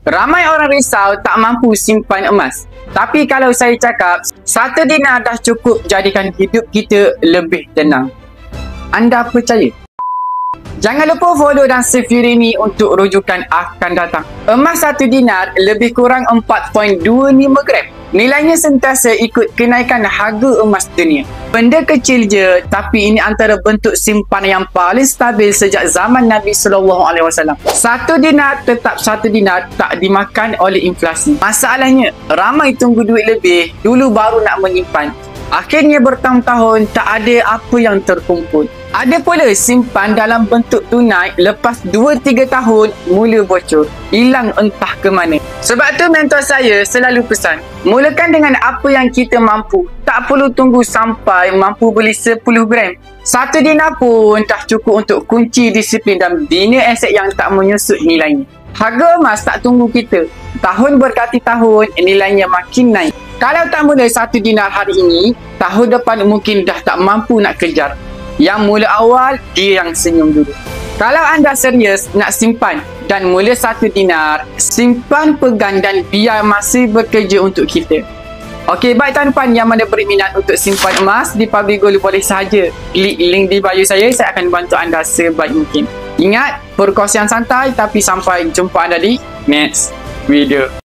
Ramai orang risau tak mampu simpan emas. Tapi kalau saya cakap, 1 dinar dah cukup jadikan hidup kita lebih tenang. Anda percaya? Jangan lupa follow dan save ini untuk rujukan akan datang. Emas 1 dinar lebih kurang 4.25 gram. Nilainya sentiasa ikut kenaikan harga emas dunia. Benda kecil je, tapi ini antara bentuk simpanan yang paling stabil sejak zaman Nabi SAW. 1 dinar tetap 1 dinar, tak dimakan oleh inflasi. Masalahnya, ramai tunggu duit lebih, dulu baru nak menyimpan. Akhirnya bertahun-tahun tak ada apa yang terkumpul. Ada pula simpan dalam bentuk tunai, lepas 2-3 tahun mula bocor, hilang entah ke mana. Sebab tu mentor saya selalu pesan, mulakan dengan apa yang kita mampu. Tak perlu tunggu sampai mampu beli 10 gram. 1 dinar pun dah cukup untuk kunci disiplin dan bina aset yang tak menyusut nilainya. Harga emas tak tunggu kita. Tahun berganti tahun, nilainya makin naik. Kalau tak mula 1 dinar hari ini, tahun depan mungkin dah tak mampu nak kejar. Yang mula awal, dia yang senyum dulu. Kalau anda serius nak simpan dan mula 1 dinar, simpan, pegang dan biar masih bekerja untuk kita. Okey, baik tuan-tuan yang mana berminat untuk simpan emas di Public Gold, boleh sahaja klik link di bio saya akan bantu anda sebaik mungkin. Ingat, perkongsian santai, tapi sampai jumpa anda di next video.